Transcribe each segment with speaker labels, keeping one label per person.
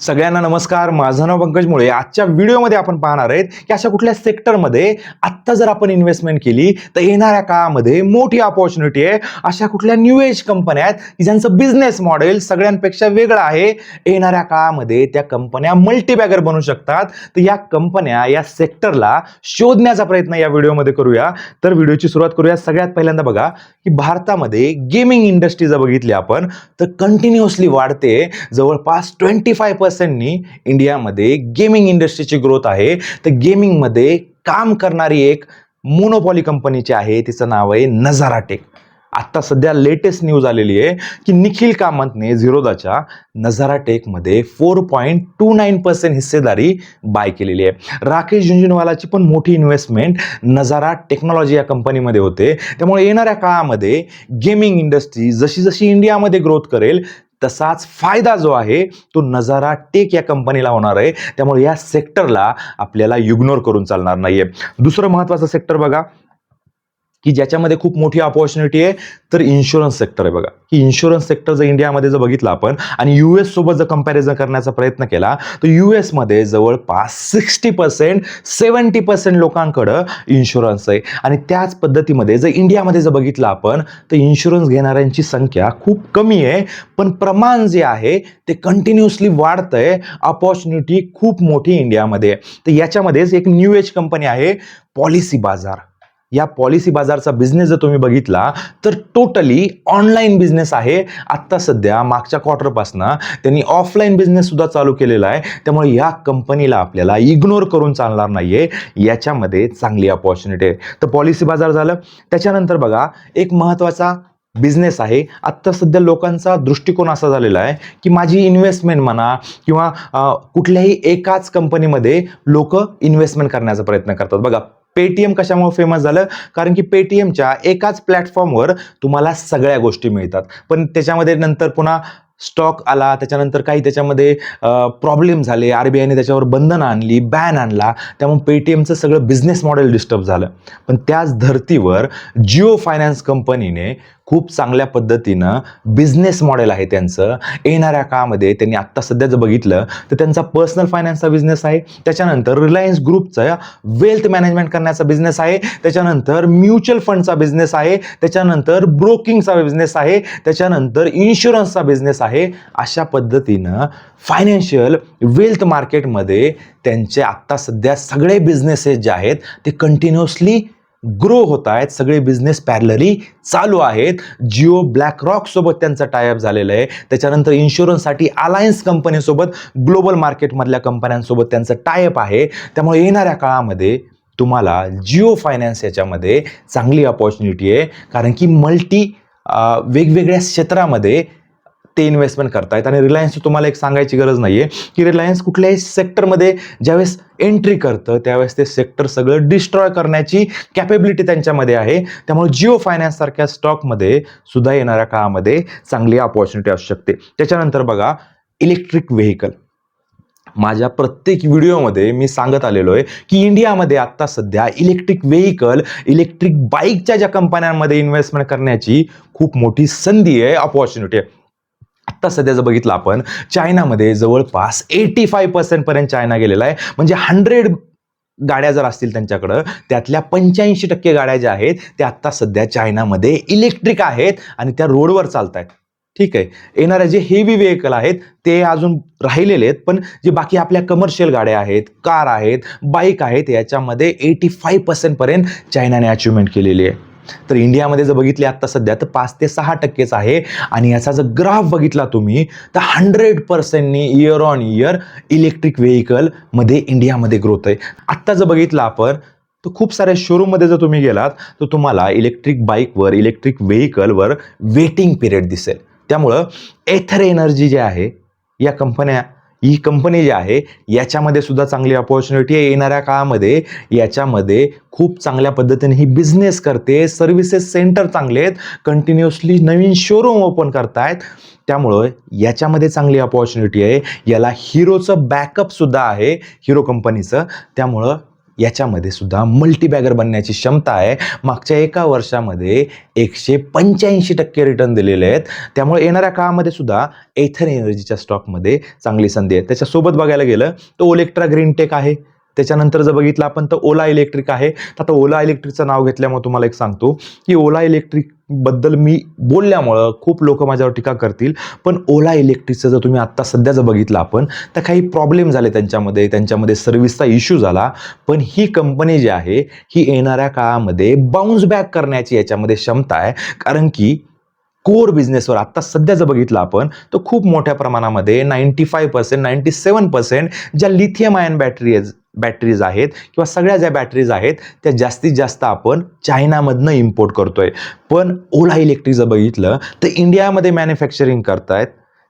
Speaker 1: सगळ्यांना नमस्कार. माझं नाव पंकज मुळे. आजच्या व्हिडिओमध्ये आपण पाहणार आहेत की अशा कुठल्या सेक्टरमध्ये आत्ता जर आपण इन्व्हेस्टमेंट केली तर येणाऱ्या काळामध्ये मोठी अपॉर्च्युनिटी आहे. अशा कुठल्या न्यू एज कंपन्या आहेत की ज्यांचं बिझनेस मॉडेल सगळ्यांपेक्षा वेगळं आहे. येणाऱ्या काळामध्ये त्या कंपन्या मल्टीबॅगर बनू शकतात. तर या कंपन्या या सेक्टरला शोधण्याचा प्रयत्न या व्हिडिओमध्ये करूया. तर व्हिडिओची सुरुवात करूया. सगळ्यात पहिल्यांदा बघा की भारतामध्ये गेमिंग इंडस्ट्री जर बघितली आपण तर कंटिन्युअसली वाढते. जवळपास 25% इंडियामध्ये गेमिंग इंडस्ट्रीची ग्रोथ आहे. तर गेमिंगमध्ये काम करणारी एक मोनोपॉली कंपनीची आहे, तिचं नाव आहे नजारा टेक. आता सध्या लेटेस्ट न्यूज आलेली आहे की निखिल कामतने झिरोदाच्या नजारा टेकमध्ये 4.29% हिस्सेदारी बाय केलेली आहे. राकेश झुंझुनवालाची पण मोठी इन्व्हेस्टमेंट नजारा टेक्नॉलॉजी या कंपनीमध्ये होते. त्यामुळे येणाऱ्या काळामध्ये गेमिंग इंडस्ट्री जशी जशी इंडियामध्ये ग्रोथ करेल तसाच फायदा जो आहे तो नजारा टेक या कंपनीला होणार आहे. त्यामुळे या सेक्टरला आपल्याला इग्नोर करून चालणार नाहीये. दुसरं महत्त्वाचं सेक्टर बघा की ज्याच्यामध्ये खूप मोठी अपॉर्च्युनिटी आहे तर इन्शुरन्स सेक्टर आहे. बघा की इन्शुरन्स सेक्टर जर इंडियामध्ये जर बघितलं आपण आणि US सोबत जर कंपॅरिझन करण्याचा प्रयत्न केला तर US मध्ये जवळपास 60% 70% लोकांकडं इन्शुरन्स आहे. आणि त्याच पद्धतीमध्ये जर इंडियामध्ये जर बघितलं आपण तर इन्शुरन्स घेणाऱ्यांची संख्या खूप कमी आहे, पण प्रमाण जे आहे ते कंटिन्युअसली वाढतंय. अपॉर्च्युनिटी खूप मोठी इंडियामध्ये. तर याच्यामध्येच एक न्यू एज कंपनी आहे पॉलिसी बाजार. या पॉलिसी बाजारचा बिझनेस जर तुम्ही बघितला तर टोटली ऑनलाईन बिझनेस आहे. आत्ता सध्या मागच्या क्वार्टरपासून त्यांनी ऑफलाईन बिझनेस सुद्धा चालू केलेला आहे. त्यामुळे या कंपनीला आपल्याला इग्नोर करून चालणार नाहीये. याच्यामध्ये चांगली अपॉर्च्युनिटी आहे. तर पॉलिसी बाजार झालं. त्याच्यानंतर बघा एक महत्त्वाचा बिझनेस आहे. आत्ता सध्या लोकांचा दृष्टिकोन असा झालेला आहे की माझी इन्व्हेस्टमेंट म्हणा किंवा कुठल्याही एकाच कंपनीमध्ये लोक इन्व्हेस्टमेंट करण्याचा प्रयत्न करतात. बघा पेटीएम कशामुळे फेमस झालं? कारण की पेटीएमच्या एकाच प्लॅटफॉर्मवर तुम्हाला सगळ्या गोष्टी मिळतात, पण त्याच्यामध्ये नंतर पुन्हा स्टॉक आला, त्याच्यानंतर काही त्याच्यामध्ये प्रॉब्लेम झाले, RBIने त्याच्यावर बंधन आणली, बॅन आणला, त्यामुळे पेटीएमचं सगळं बिझनेस मॉडेल डिस्टर्ब झालं. पण त्याच धर्तीवर जिओ फायनान्स कंपनीने खूप चांगल्या पद्धतीनं बिझनेस मॉडेल आहे त्यांचं. येणाऱ्या काळामध्ये त्यांनी आत्ता सध्या जर बघितलं तर त्यांचा पर्सनल फायनान्सचा बिझनेस आहे. त्याच्यानंतर रिलायन्स ग्रुपचा वेल्थ मॅनेजमेंट करण्याचा बिझनेस आहे. त्याच्यानंतर म्युच्युअल फंडचा बिझनेस आहे. त्याच्यानंतर ब्रोकिंगचा बिझनेस आहे. त्याच्यानंतर इन्शुरन्सचा बिझनेस आहे. अशा पद्धतीनं फायनान्शियल वेल्थ मार्केटमध्ये त्यांचे आत्ता सध्या सगळे बिझनेसेस जे आहेत ते कंटिन्युअसली ग्रो होत आहेत. सगळे बिझनेस पॅरलली चालू आहेत. जिओ ब्लॅक रॉक सोबत त्यांचं टायअप झालेलं आहे. त्याच्यानंतर इन्शुरन्ससाठी अलायन्स कंपनीसोबत ग्लोबल मार्केटमधल्या कंपन्यांसोबत त्यांचं टायअप आहे. त्यामुळे येणाऱ्या काळामध्ये तुम्हाला जिओ फायनान्स याच्यामध्ये चांगली अपॉर्च्युनिटी आहे. कारण की वेगवेगळ्या क्षेत्रामध्ये ते इन्व्हेस्टमेंट करतायत. आणि रिलायन्सची तुम्हाला एक सांगायची गरज नाहीये की रिलायन्स कुठल्याही सेक्टरमध्ये ज्यावेळेस एंट्री करतं त्यावेळेस ते सेक्टर सगळं डिस्ट्रॉय करण्याची कॅपेबिलिटी त्यांच्यामध्ये आहे. त्यामुळे जिओ फायनान्स सारख्या स्टॉकमध्ये सुद्धा येणाऱ्या काळामध्ये चांगली अपॉर्च्युनिटी असू शकते. त्याच्यानंतर बघा इलेक्ट्रिक व्हेकल. माझ्या प्रत्येक व्हिडिओमध्ये मी सांगत आलेलो आहे की इंडियामध्ये आत्ता सध्या इलेक्ट्रिक व्हेकल, इलेक्ट्रिक बाईकच्या ज्या कंपन्यांमध्ये इन्व्हेस्टमेंट करण्याची खूप मोठी संधी आहे, अपॉर्च्युनिटी आहे. आत्ता सध्या जर बघितलं आपण चायनामध्ये जवळपास 85% पर्यंत चायना गेलेला आहे. म्हणजे 100 गाड्या जर असतील त्यांच्याकडं त्यातल्या 85% गाड्या ज्या आहेत त्या आत्ता सध्या चायनामध्ये इलेक्ट्रिक आहेत आणि त्या रोडवर चालत आहेत. ठीक आहे. येणाऱ्या जे हेवी व्हेकल आहेत ते अजून राहिलेले आहेत, पण जे बाकी आपल्या कमर्शियल गाड्या आहेत, कार आहेत, बाईक आहेत, याच्यामध्ये 85% पर्यंत चायनाने अचिव्हमेंट केलेली आहे. तर इंडियामध्ये जर बघितले आत्ता सध्या तर 5 ते 6% आहे. आणि याचा जर ग्राफ बघितला तुम्ही तर 100% year on year electric vehicle मध्ये इंडियामध्ये ग्रोथ आहे. आत्ता जर बघितलं आपण तर खूप साऱ्या शोरूममध्ये जर तुम्ही गेलात तर तुम्हाला इलेक्ट्रिक बाईकवर, इलेक्ट्रिक व्हेकलवर वेटिंग पिरियड दिसेल. त्यामुळं एथर एनर्जी जे आहे ही कंपनी जी आहे याच्यामध्ये सुद्धा चांगली अपॉर्च्युनिटी आहे. येणाऱ्या काळामध्ये याच्यामध्ये खूप चांगल्या पद्धतीने ही बिझनेस करते. सर्व्हिसेस सेंटर चांगले आहेत, कंटिन्युअसली नवीन शोरूम ओपन करतायत. त्यामुळं याच्यामध्ये चांगली अपॉर्च्युनिटी आहे. याला हिरोचं बॅकअप सुद्धा आहे, हिरो कंपनीचं. त्यामुळं याच्यामध्ये सुद्धा मल्टीबॅगर बनण्याची क्षमता आहे. मागच्या एका वर्षामध्ये 185% रिटर्न दिलेले आहेत. त्यामुळे येणाऱ्या काळामध्ये सुद्धा एथर एनर्जीच्या स्टॉकमध्ये चांगली संधी आहे. त्याच्यासोबत बघायला गेलं तर ओलेक्ट्रा ग्रीनटेक आहे. त्याच्यानंतर जर बघितलं आपण तर ओला इलेक्ट्रिक आहे. तर आता ओला इलेक्ट्रिकचं नाव घेतल्यामुळे तुम्हाला एक सांगतो की ओला इलेक्ट्रिक बद्दल मी बोलल्यामुळं खूप लोक माझ्यावर टीका करतील, पण ओला इलेक्ट्रिकचं जर तुम्ही आत्ता सध्या जर बघितलं आपण तर काही प्रॉब्लेम झाले त्यांच्यामध्ये सर्व्हिसचा इश्यू झाला. पण ही कंपनी जी आहे ही येणाऱ्या काळामध्ये बाउन्स बॅक करण्याची याच्यामध्ये क्षमता आहे. कारण की कोर बिझनेसवर आत्ता सध्या जर बघितलं आपण तर खूप मोठ्या प्रमाणामध्ये 95% 97% ज्या लिथियम आयन बॅटरीज आहेत किंवा सगळ्या ज्या बॅटरीज आहेत त्या जास्तीत जास्त आपण चायनामधनं इम्पोर्ट करतोय. पण ओला इलेक्ट्रिक जर बघितलं तर इंडियामध्ये मॅन्युफॅक्चरिंग करतायत.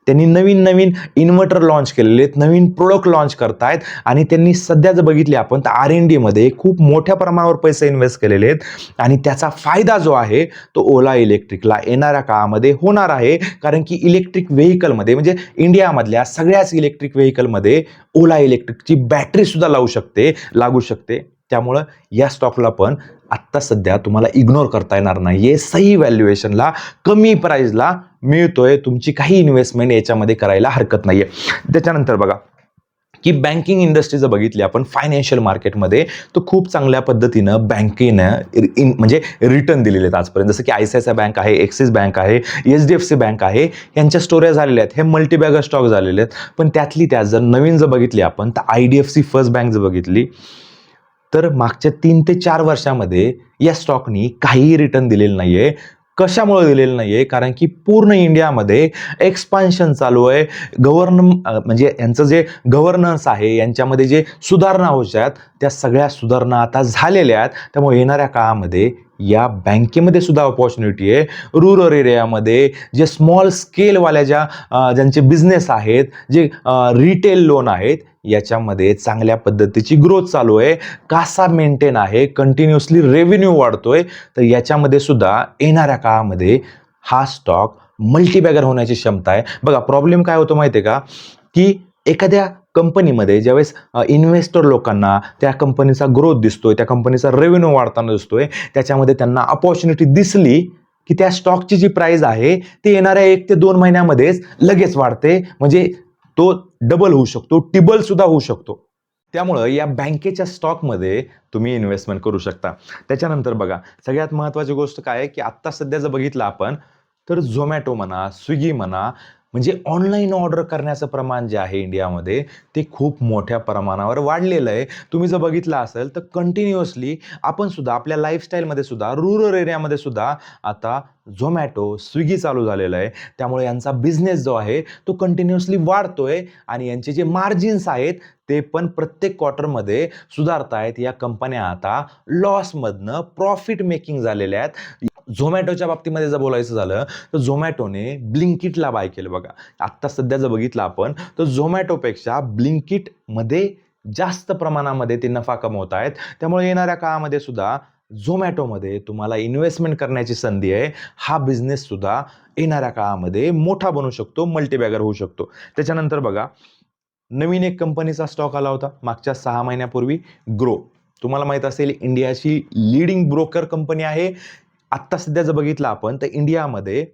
Speaker 1: त्यांनी नवीन नवीन इन्व्हर्टर लॉन्च केलेले आहेत, नवीन प्रोडक्ट लॉन्च करतायत आणि त्यांनी सध्या जर बघितले आपण तर R&D मध्ये खूप मोठ्या प्रमाणावर पैसे इन्व्हेस्ट केलेले आहेत आणि त्याचा फायदा जो आहे तो ओला इलेक्ट्रिकला येणाऱ्या काळामध्ये होणार आहे. कारण की इलेक्ट्रिक व्हेकलमध्ये म्हणजे इंडियामधल्या सगळ्याच इलेक्ट्रिक व्हेकलमध्ये ओला इलेक्ट्रिकची बॅटरी सुद्धा लागू शकते. त्यामुळं या स्टॉकला पण आत्ता सध्या तुम्हाला इग्नोर करता येणार नाहीये. सही व्हॅल्युएशनला कमी प्राइसला मिळतोय. तुमची काही इन्व्हेस्टमेंट याच्यामध्ये करायला हरकत नाहीये. त्याच्यानंतर बघा की बँकिंग इंडस्ट्री जर बघितली आपण फायनान्शियल मार्केटमध्ये तर खूप चांगल्या पद्धतीनं बँकेनं म्हणजे रिटर्न दिलेले आहेत आजपर्यंत. जसं की ICICI बँक आहे, ॲक्सिस बँक आहे, HDFC बँक आहे, यांच्या स्टोऱ्या झालेल्या आहेत. हे मल्टीबॅगर स्टॉक झालेले आहेत. पण त्यात जर नवीन जर बघितली आपण तर IDFC फर्स्ट बँक जर बघितली तर मागच्या 3 ते 4 वर्षामध्ये या स्टॉकनी काहीही रिटर्न दिलेलं नाहीये. कशामुळे दिलेलं नाहीये? कारण की पूर्ण इंडियामध्ये एक्सपान्शन चालू आहे. म्हणजे यांचं जे गव्हर्नन्स आहे यांच्यामध्ये जे सुधारणा होत आहेत त्या सगळ्या सुधारणा आता झालेल्या आहेत. त्यामुळे येणाऱ्या काळामध्ये या बँकेमध्ये सुद्धा ऑपॉर्च्युनिटी आहे. रूरल एरियामध्ये जे स्मॉल स्केलवाल्या ज्यांचे बिझनेस आहेत, जे रिटेल लोन आहेत याच्यामध्ये चांगल्या पद्धतीची ग्रोथ चालू आहे. कासा मेंटेन आहे, कंटिन्युअसली रेव्हेन्यू वाढतोय. तर याच्यामध्ये सुद्धा येणाऱ्या काळामध्ये हा स्टॉक मल्टीबॅगर होण्याची क्षमता आहे. बघा प्रॉब्लेम काय होतो माहिती आहे का, की एखाद्या कंपनीमध्ये ज्यावेळेस इन्व्हेस्टर लोकांना त्या कंपनीचा ग्रोथ दिसतोय, त्या कंपनीचा रेव्हेन्यू वाढताना दिसतोय, त्याच्यामध्ये त्यांना अपॉर्च्युनिटी दिसली की त्या स्टॉकची जी प्राइस आहे ती येणाऱ्या 1 ते 2 महिन्यामध्येच लगेच वाढते. म्हणजे तो डबल होऊ शकतो, टिबल सुद्धा होऊ शकतो. त्यामुळं या बँकेच्या स्टॉकमध्ये तुम्ही इन्व्हेस्टमेंट करू शकता. त्याच्यानंतर बघा सगळ्यात महत्त्वाची गोष्ट काय आहे की आत्ता सध्या जर बघितलं आपण तर झोमॅटो म्हणा, स्विगी म्हणा, म्हणजे ऑनलाईन ऑर्डर करण्याचं प्रमाण जे आहे इंडियामध्ये ते खूप मोठ्या प्रमाणावर वाढलेलं आहे. तुम्ही जर बघितलं असेल तर कंटिन्युअसली आपण सुद्धा आपल्या लाईफस्टाईलमध्ये सुद्धा रूरल एरियामध्ये सुद्धा आता झोमॅटो, स्विगी चालू झालेलं आहे. त्यामुळे यांचा बिझनेस जो आहे तो कंटिन्युअसली वाढतोय आणि यांचे जे मार्जिन्स आहेत ते पण प्रत्येक क्वार्टरमध्ये सुधारतायत. या कंपन्या आता लॉसमधनं प्रॉफिट मेकिंग झालेल्या आहेत. झोमॅटोच्या बाबतीमध्ये जर बोलायचं झालं तर झोमॅटोने ब्लिंकिटला बाय केलं. बघा आत्ता सध्या जर बघितलं आपण तर झोमॅटोपेक्षा ब्लिंकिटमध्ये जास्त प्रमाणामध्ये ते नफा कमवत आहेत. त्यामुळे येणाऱ्या काळामध्ये सुद्धा झोमॅटोमध्ये तुम्हाला इन्व्हेस्टमेंट करण्याची संधी आहे. हा बिझनेस सुद्धा येणाऱ्या काळामध्ये मोठा बनू शकतो, मल्टीबॅगर होऊ शकतो. त्याच्यानंतर बघा नवीन एक कंपनीचा स्टॉक आला होता मागच्या 6 महिन्यापूर्वी, ग्रो. तुम्हाला माहित असेल इंडियाची लीडिंग ब्रोकर कंपनी आहे. आत्ता सध्या जर बघितलं आपण तर इंडियामध्ये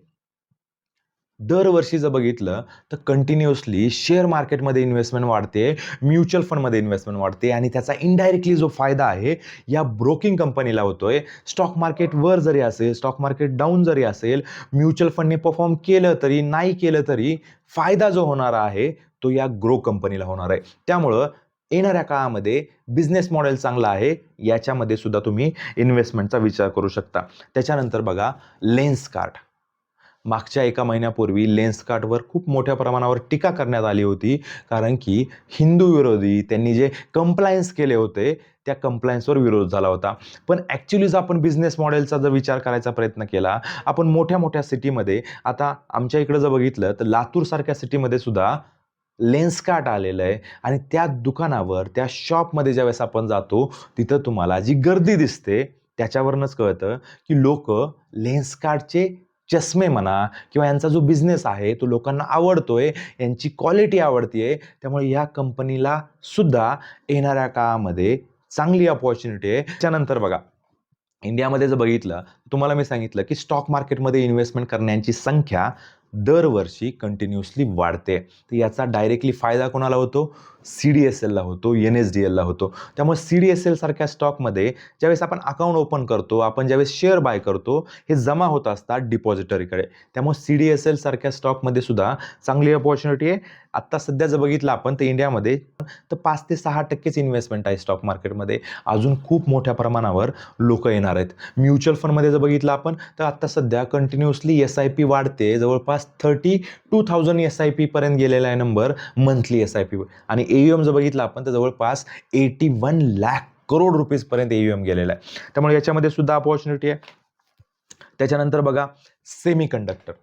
Speaker 1: दरवर्षी जर बघितलं तर कंटिन्युअसली शेअर मार्केटमध्ये इन्व्हेस्टमेंट वाढते, म्युच्युअल फंडमध्ये इन्व्हेस्टमेंट वाढते आणि त्याचा इनडायरेक्टली जो फायदा आहे या ब्रोकिंग कंपनीला होतोय. स्टॉक मार्केट वर जरी असेल, स्टॉक मार्केट डाऊन जरी असेल, म्युच्युअल फंडने परफॉर्म केलं तरी नाही केलं तरी फायदा जो होणार आहे तो या ग्रो कंपनीला होणार आहे. त्यामुळं येणाऱ्या काळामध्ये बिझनेस मॉडेल चांगला आहे, याच्यामध्ये सुद्धा तुम्ही इन्व्हेस्टमेंटचा विचार करू शकता. त्याच्यानंतर बघा लेन्सकार्ट. मागच्या एका महिन्यापूर्वी लेन्सकार्टवर खूप मोठ्या प्रमाणावर टीका करण्यात आली होती. कारण की हिंदू विरोधी त्यांनी जे कंप्लायन्स केले होते त्या कंप्लायन्सवर विरोध झाला होता. पण ॲक्च्युली जर आपण बिझनेस मॉडेलचा जर विचार करायचा प्रयत्न केला, आपण मोठ्या मोठ्या सिटीमध्ये आता आमच्या इकडं जर बघितलं तर लातूरसारख्या सिटीमध्ये सुद्धा लेन्सकार्ट आलेलं आहे आणि त्या दुकानावर, त्या शॉपमध्ये ज्यावेळेस आपण जातो तिथं तुम्हाला जी गर्दी दिसते त्याच्यावरूनच कळतं की लोक लेन्सकार्टचे चष्मे म्हणा किंवा यांचा जो बिझनेस आहे तो लोकांना आवडतोय, यांची क्वालिटी आवडतीये. त्यामुळे या कंपनीला सुद्धा येणाऱ्या काळामध्ये चांगली अपॉर्च्युनिटी आहे. त्यानंतर बघा, इंडियामध्ये जर बघितलं, तुम्हाला मी सांगितलं की स्टॉक मार्केटमध्ये इन्व्हेस्टमेंट करण्याची संख्या दरवर्षी कंटिन्युअसली वाढते. तर याचा डायरेक्टली फायदा कोणाला होतो? CDSLला होतो, NSDLला होतो. त्यामुळे CDSL सारख्या स्टॉकमध्ये ज्यावेळेस आपण अकाउंट ओपन करतो, आपण ज्यावेळेस शेअर बाय करतो, हे जमा होत असतात डिपॉझिटरीकडे. त्यामुळे CDSL सारख्या स्टॉकमध्ये सुद्धा चांगली अपॉर्च्युनिटी आहे. आत्ता सध्या जर बघितलं आपण तर इंडियामध्ये तर 5 ते 6% इन्व्हेस्टमेंट आहे स्टॉक मार्केटमध्ये. अजून खूप मोठ्या प्रमाणावर लोक येणार आहेत. म्युच्युअल फंडमध्ये जर बघितलं आपण तर आता सध्या कंटिन्युअसली SIP वाढते. जवळपास 32,000 SIP पर्यंत गेलेला आहे नंबर, मंथली SIP. आणि AUM जर बघितलं आपण तर जवळपास 81 लाख करोड रुपीज पर्यंत AUM गेलेला आहे. त्यामुळे याच्यामध्ये सुद्धा अपॉर्च्युनिटी आहे. त्याच्यानंतर बघा, सेमीकंडक्टर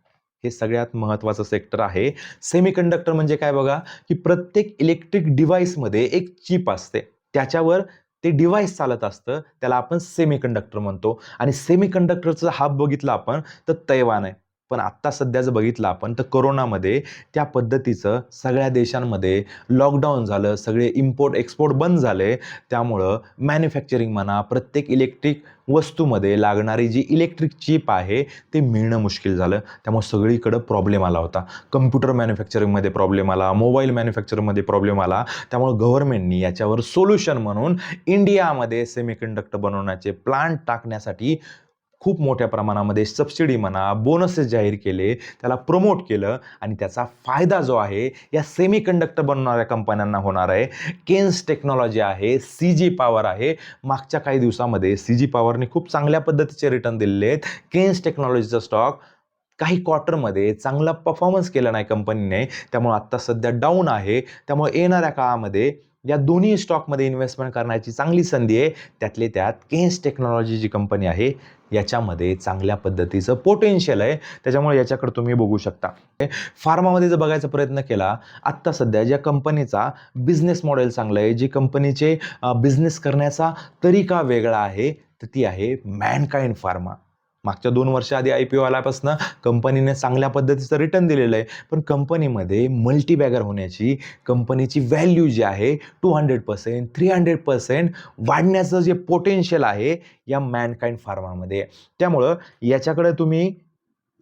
Speaker 1: हे सगळ्यात महत्त्वाचं सेक्टर आहे. सेमीकंडक्टर म्हणजे काय बघा, की प्रत्येक इलेक्ट्रिक डिव्हाइसमध्ये एक चिप असते, त्याच्यावर ते डिव्हाइस चालत असतं, त्याला आपण सेमीकंडक्टर म्हणतो. आणि सेमीकंडक्टरचा हब बघितला आपण तर तैवान आहे. पण आत्ता सध्या जर बघितलं आपण तर कोरोनामध्ये त्या पद्धतीचं सगळ्या देशांमध्ये लॉकडाऊन झालं, सगळे इम्पोर्ट एक्सपोर्ट बंद झाले. त्यामुळं मॅन्युफॅक्चरिंग म्हणा, प्रत्येक इलेक्ट्रिक वस्तूमध्ये लागणारी जी इलेक्ट्रिक चिप आहे ते मिळणं मुश्किल झालं. त्यामुळे सगळीकडं प्रॉब्लेम आला होता. कम्प्युटर मॅन्युफॅक्चरिंगमध्ये प्रॉब्लेम आला, मोबाईल मॅन्युफॅक्चरिंगमध्ये प्रॉब्लेम आला. त्यामुळे गव्हर्नमेंटनी याच्यावर सोल्युशन म्हणून इंडियामध्ये सेमीकंडक्टर बनवण्याचे प्लांट टाकण्यासाठी खूप मोठ्या प्रमाणामध्ये सबसिडी म्हणा, बोनसेस जाहीर केले, त्याला प्रमोट केलं. आणि त्याचा फायदा जो आहे या सेमीकंडक्टर बनवणाऱ्या कंपन्यांना होणार आहे. केन्स टेक्नॉलॉजी आहे, CG पॉवर आहे. मागच्या काही दिवसामध्ये CG पॉवरने खूप चांगल्या पद्धतीचे रिटर्न दिलेले आहेत. केन्स टेक्नॉलॉजीचा स्टॉक काही क्वार्टरमध्ये चांगला परफॉर्मन्स केला नाही कंपनीने, त्यामुळे आत्ता सध्या डाऊन आहे. त्यामुळे येणाऱ्या काळामध्ये या दोन्ही स्टॉकमध्ये इन्व्हेस्टमेंट करण्याची चांगली संधी आहे. त्यातले त्यात केन्स टेक्नॉलॉजी जी कंपनी आहे याच्यामध्ये चांगल्या पद्धतीचं पोटेन्शियल आहे. त्याच्यामुळे याच्याकडे तुम्ही बघू शकता. फार्मामध्ये जर बघायचा प्रयत्न केला, आत्ता सध्या ज्या कंपनीचा बिझनेस मॉडेल चांगलं आहे, जी कंपनीचे बिझनेस करण्याचा तरीका वेगळा आहे, तर ती आहे मॅनकाइंड फार्मा. मागच्या 2 वर्ष आधी IPO आल्यापासून कंपनीने चांगल्या पद्धतीचं रिटर्न दिलेलं आहे. पण कंपनीमध्ये मल्टीबॅगर होण्याची, कंपनीची व्हॅल्यू जी आहे 200%, 300% वाढण्याचं जे पोटेन्शियल आहे या मॅनकाइंड फार्मामध्ये. त्यामुळं याच्याकडे तुम्ही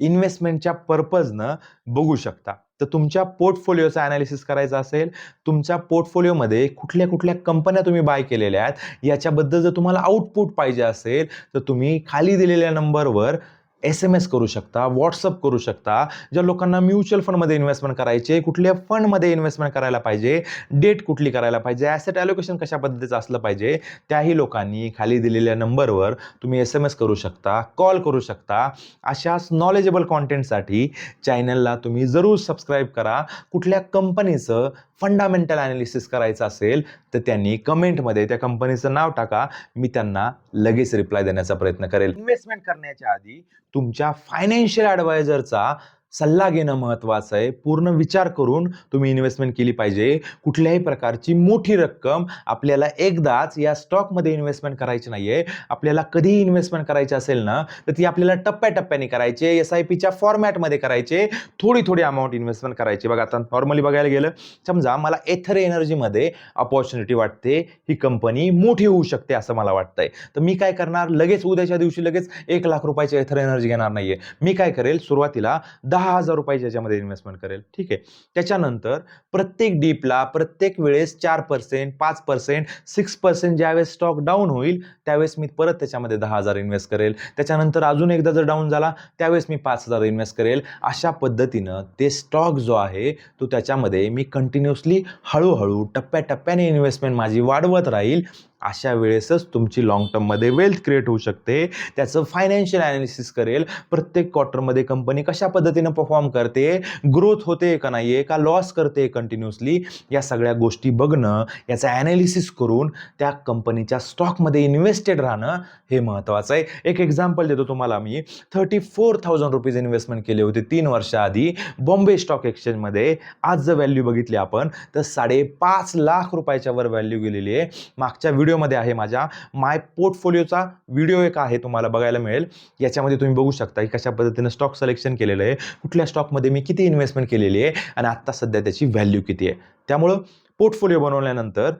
Speaker 1: इन्व्हेस्टमेंटच्या पर्पजनं बघू शकता. तर तुमच्या पोर्टफोलिओचा ॲनालिसिस करायचा असेल, तुमच्या पोर्टफोलिओमध्ये कुठल्या कुठल्या कंपन्या तुम्ही बाय केलेल्या आहेत याच्याबद्दल जर तुम्हाला आउटपुट पाहिजे असेल, तर तुम्ही खाली दिलेल्या नंबरवर SMS करू शकता, व्हॉट्सअप करू शकता. ज्या लोकांना म्युच्युअल फंडमध्ये इन्व्हेस्टमेंट करायचे, कुठल्या फंडमध्ये इन्व्हेस्टमेंट करायला पाहिजे, डेट कुठली करायला पाहिजे, ॲसेट ॲलोकेशन कशा पद्धतीचं असलं पाहिजे, त्याही लोकांनी खाली दिलेल्या नंबरवर तुम्ही SMS करू शकता, कॉल करू शकता. अशाच नॉलेजेबल कॉन्टेंटसाठी चॅनलला तुम्ही जरूर सबस्क्राईब करा. कुठल्या कंपनीचं फंडामेंटल ॲनालिसिस करायचं असेल तर त्यांनी कमेंटमध्ये त्या कंपनीचं नाव टाका, मी त्यांना लगेच रिप्लाय देण्याचा प्रयत्न करेल. इन्व्हेस्टमेंट करण्याच्या आधी तुमच्या फायनान्शियल ॲडवायझरचा सल्ला घेणं महत्त्वाचं आहे. पूर्ण विचार करून तुम्ही इन्व्हेस्टमेंट केली पाहिजे. कुठल्याही प्रकारची मोठी रक्कम आपल्याला एकदाच या स्टॉकमध्ये इन्व्हेस्टमेंट करायची नाही आहे. आपल्याला कधीही इन्व्हेस्टमेंट करायची असेल ना, तर ती आपल्याला टप्प्याटप्प्याने करायचे, SIPच्या फॉर्मॅटमध्ये करायचे, थोडी थोडी अमाऊंट इन्व्हेस्टमेंट करायची. बघा, आता नॉर्मली बघायला गेलं, समजा मला एथर एनर्जीमध्ये अपॉर्च्युनिटी वाटते, ही कंपनी मोठी होऊ शकते असं मला वाटतंय, तर मी काय करणार, लगेच उद्याच्या दिवशी लगेच 1 लाख रुपयाची एथर एनर्जी घेणार नाहीये. मी काय करेल, सुरुवातीला 10,000 रुपयाच्या याच्यामध्ये इन्व्हेस्टमेंट करेल. ठीक आहे. त्याच्यानंतर प्रत्येक डीपला, प्रत्येक वेळेस 4%, 5%, 6% ज्यावेळेस स्टॉक डाऊन होईल त्यावेळेस मी परत त्याच्यामध्ये 10,000 इन्व्हेस्ट करेल. त्याच्यानंतर अजून एकदा जर डाऊन झाला त्यावेळेस मी 5,000 इन्व्हेस्ट करेल. अशा पद्धतीनं ते स्टॉक जो आहे तो त्याच्यामध्ये मी कंटिन्युअसली हळूहळू टप्प्याटप्प्याने इन्व्हेस्टमेंट माझी वाढवत राहील. अशा वेळेसच तुमची लॉंग टर्ममध्ये वेल्थ क्रिएट होऊ शकते. त्याचं फायनान्शियल ॲनालिसिस करेल. प्रत्येक क्वार्टरमध्ये कंपनी कशा पद्धतीनं परफॉर्म करते, ग्रोथ होते का नाही आहे, का लॉस करते कंटिन्युअसली, या सगळ्या गोष्टी बघणं, याचं ॲनालिसिस करून त्या कंपनीच्या स्टॉकमध्ये इन्व्हेस्टेड राहणं हे महत्त्वाचं आहे. एक एक्झाम्पल देतो तुम्हाला मी. 34,000 रुपीज इन्व्हेस्टमेंट केले होते 3 वर्षाआधी बॉम्बे स्टॉक एक्सचेंजमध्ये. आज जर व्हॅल्यू बघितली आपण तर 5.5 लाख रुपयाच्या वर व्हॅल्यू गेलेली आहे. मागच्या व्हिडिओमध्ये आहे, माझ्या माय पोर्टफोलिओचा व्हिडिओ एक आहे, तुम्हाला बघायला मिळेल. याच्यामध्ये तुम्ही बघू शकता की कशा पद्धतीने स्टॉक सिलेक्शन केलेलं आहे, कुठल्या स्टॉकमध्ये मी किती इन्व्हेस्टमेंट केलेली आहे आणि आत्ता सध्या त्याची व्हॅल्यू किती आहे. त्यामुळं पोर्टफोलिओ बनवल्यानंतर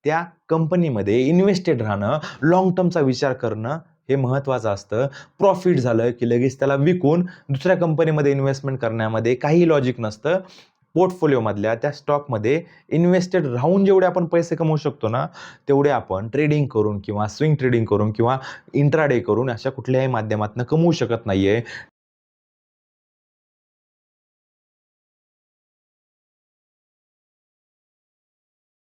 Speaker 1: त्या कंपनीमध्ये इन्व्हेस्टेड राहणं, लाँग टर्मचा विचार करणं हे महत्त्वाचं असतं. प्रॉफिट झालं की लगेच त्याला विकून दुसऱ्या कंपनीमध्ये इन्व्हेस्टमेंट करण्यामध्ये काही लॉजिक नसतं. पोर्टफोलिओमधल्या त्या स्टॉकमध्ये इन्व्हेस्टेड राहून जेवढे आपण पैसे कमवू शकतो ना, तेवढे आपण ट्रेडिंग करून किंवा स्विंग ट्रेडिंग करून किंवा इंट्राडे करून अशा कुठल्याही माध्यमातून कमवू शकत नाहीये.